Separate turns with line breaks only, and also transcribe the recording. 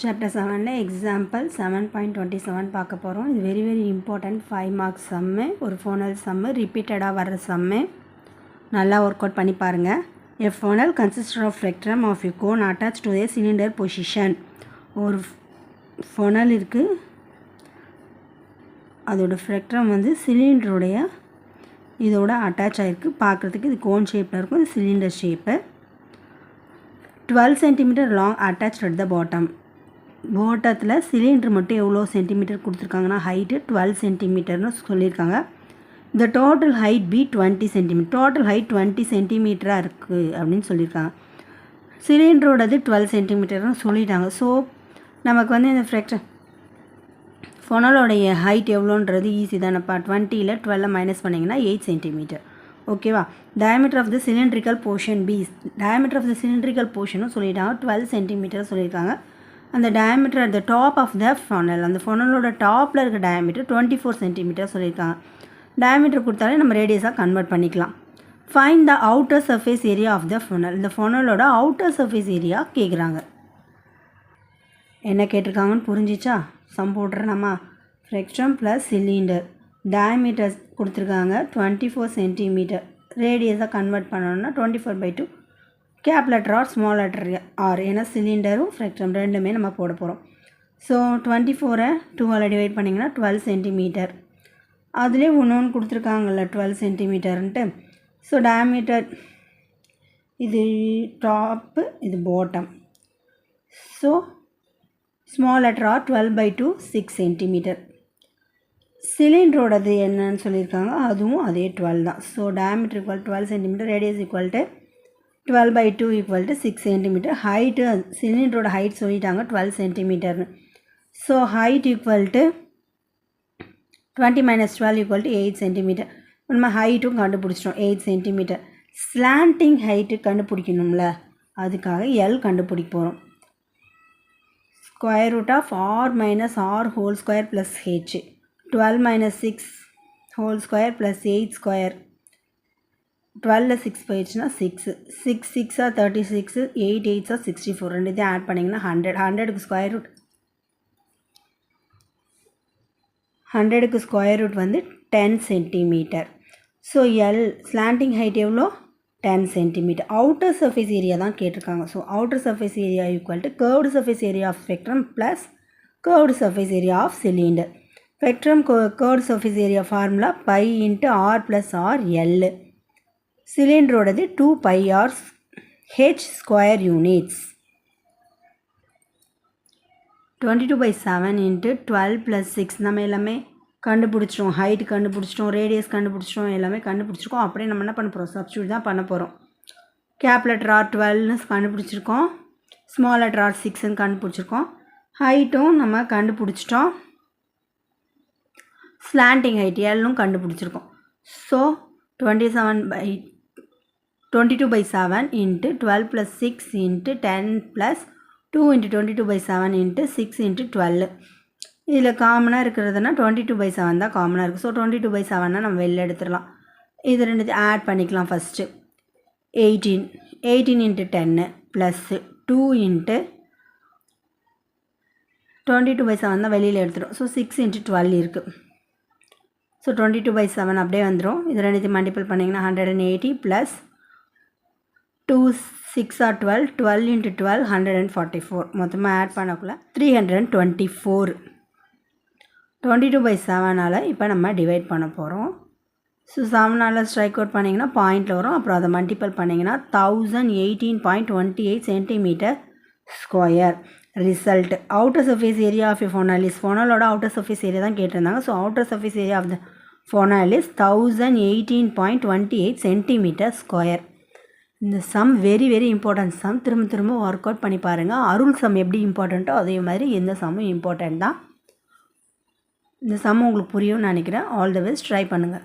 Chapter 7 example 7.27 பார்க்க போகிறோம். இது very important 5 marks சம்மு, ஒரு ஃபோனல் சம்மு, ரிப்பீட்டடாக வர்ற சம்மு. நல்லா ஒர்க் அவுட் பண்ணி பாருங்கள். A funnel consists of spectrum of a cone attached to a cylinder position. ஒரு funnel இருக்குது, அதோட ஸ்பெக்ட்ரம் வந்து சிலிண்டருடைய இதோட அட்டாச் ஆகிருக்கு. பார்க்குறதுக்கு இது கோன் ஷேப்பில் இருக்கும், இது cylinder shape. 12 cm long attached at the bottom. பாட்டத்தில் சிலிண்டர் மட்டும் எவ்வளோ சென்டிமீட்டர் கொடுத்துருக்காங்கன்னா ஹைட்டு 12 சென்டிமீட்டர்னு சொல்லியிருக்காங்க. இந்த total height be 20 centimetre. Total height 20 சென்டிமீட்டராக இருக்குது அப்படின்னு சொல்லியிருக்காங்க. சிலிண்டரோடது 12 சென்டிமீட்டர்னு சொல்லிட்டாங்க. ஸோ நமக்கு வந்து இந்த ஃப்ராக்சர் ஃபொனலோடைய ஹைட் எவ்வளோன்றது ஈஸி தானேப்பா. 20ல் 12 மைனஸ் பண்ணிங்கன்னா 8 சென்டிமீட்டர். ஓகேவா. Diameter of the cylindrical portion be, diameter of the cylindrical போர்ஷனும் சொல்லிட்டாங்க, 12 சென்டிமீட்டர் சொல்லியிருக்காங்க. அந்த diameter at the top of the funnel, அந்த ஃபொனலோட டாப்பில் இருக்க டயமீட்டர் 24 சென்டிமீட்டர் சொல்லியிருக்காங்க. டயமீட்டர் கொடுத்தாலே நம்ம ரேடியஸாக கன்வெர்ட் பண்ணிக்கலாம். Find the outer surface area of the funnel. இந்த ஃபொனலோட அவுட்டர் சர்ஃபேஸ் ஏரியா கேட்குறாங்க. என்ன கேட்டிருக்காங்கன்னு புரிஞ்சிச்சா? சம் போட்டுறேனாமா. ஃப்ரெக்ட்ரம் ப்ளஸ் சிலிண்டர், டயமீட்டர் கொடுத்துருக்காங்க 24 சென்டிமீட்டர். ரேடியஸாக கன்வெர்ட் பண்ணணும்னா 24/2 cap letter R small letter R, ஏன்னா சிலிண்டரும் ஃப்ரெக்ட்ரம் ரெண்டுமே நம்ம போட போகிறோம். ஸோ 24 2ஆல் டிவைட் பண்ணிங்கன்னா 12 சென்டிமீட்டர். அதுலேயே ஒன்று கொடுத்துருக்காங்கல்ல 12 சென்டிமீட்டர்ன்ட்டு. ஸோ டயமீட்டர் இது டாப்பு, இது bottom. So small letter R 12/2 6 centimetre. சிலிண்டரோடது என்னன்னு சொல்லியிருக்காங்க, அதுவும் அதே 12 தான். So diameter equal 12 centimetre, radius equal to 12/2 equal to 6 centimetre. Height சிலிண்டரோட ஹைட் சொல்லிட்டாங்க 12 சென்டிமீட்டர்னு. So height equal to 20 - 12 equal to 8 centimetre. நம்ம ஹைட்டும் கண்டுபிடிச்சிட்டோம் 8 சென்டிமீட்டர். ஸ்லாண்டிங் ஹைட்டு கண்டுபிடிக்கணும்ல, அதுக்காக எல் கண்டுபிடிக்க போகிறோம். Square root of R minus R whole square plus H, 12 - 6 whole square plus 8 square. 12ல் 6 போயிடுச்சுன்னா 6, 6 6 36, 8 8 64. ரெண்டு இதையும் ஆட் பண்ணிங்கன்னா 100. 100க்கு ஸ்கொயர் ரூட், 100க்கு ஸ்கொயர் ரூட் வந்து 10 centimetre. So L slanting height எவ்வளோ? 10 சென்டிமீட்டர். அவுட்டர் சர்ஃபேஸ் ஏரியா தான் கேட்டிருக்காங்க. So outer surface area equal to curved surface area of ஸ்பெக்ட்ரம் plus curved surface area of cylinder. ஸ்பெக்ட்ரம் curved surface area formula pi into R plus R L. சிலிண்டரோடது 2πr H square units. 22/7 into 12 + 6 நம்ம எல்லாமே கண்டுபிடிச்சிட்டோம். Height கண்டுபிடிச்சிட்டோம், radius கண்டுபிடிச்சிட்டோம், எல்லாமே கண்டுபிடிச்சிருக்கோம். அப்படியே நம்ம என்ன பண்ண போகிறோம்? சப்ஸ்டியூட் தான் பண்ண போகிறோம். கேப் லெட்டர் ஆர் 12ன்னு கண்டுபிடிச்சிருக்கோம், ஸ்மால் லெட்டர் ஆர் 6ன்னு கண்டுபிடிச்சிருக்கோம், ஹைட்டும் நம்ம கண்டுபிடிச்சிட்டோம், ஸ்லாண்டிங் ஹைட் எல்லும் கண்டுபிடிச்சிருக்கோம். So 22/7 into 12 + 6 into 10 + 2 into 22/7 into 6 into 12. இதில் காமனாக இருக்கிறதுனா 22/7 தான் காமனாக இருக்குது. ஸோ 22/7 நம்ம வெளில எடுத்துடலாம். இது ரெண்டு ஆட் பண்ணிக்கலாம். ஃபஸ்ட்டு 18 இன்ட்டு 10 ப்ளஸ் 2 இன்ட்டு 22/7 தான் வெளியில் எடுத்துடும். ஸோ 6 இன்ட்டு 12 இருக்குது. ஸோ 22/7 அப்படியே வந்துடும். இது ரெண்டுத்தையும் மல்டிபிள் பண்ணிங்கன்னா 180 ப்ளஸ் 2 6 12, 12 இன்ட்டு 12 144. மொத்தமாக ஆட் பண்ணக்குள்ள 324. 22/7 இப்போ நம்ம டிவைட் பண்ண போகிறோம். ஸோ 7ஆல் ஸ்ட்ரைக் அவுட் பண்ணிங்கன்னா பாயிண்டில் வரும். அப்புறம் அதை மல்டிபிள் பண்ணிங்கன்னா 1018.28 centimetre square. Result outer surface area of a funnel is, ஃபொனலோட அவுட்டர் சர்ஃபேஸ் ஏரியா தான் கேட்டிருந்தாங்க. So outer surface area of the funnel is 1018.28 centimetre square. இந்த சம் வெரி இம்பார்ட்டன்ட் சம். திரும்ப ஒர்க் அவுட் பண்ணி பாருங்கள். அருள் சம் எப்படி இம்பார்ட்டண்ட்டோ அதே மாதிரி எந்த சம்மும் இம்பார்ட்டன்ட் தான். இந்த சம் உங்களுக்கு புரியும்னு நினைக்கிறேன். All the best. ட்ரை பண்ணுங்கள்.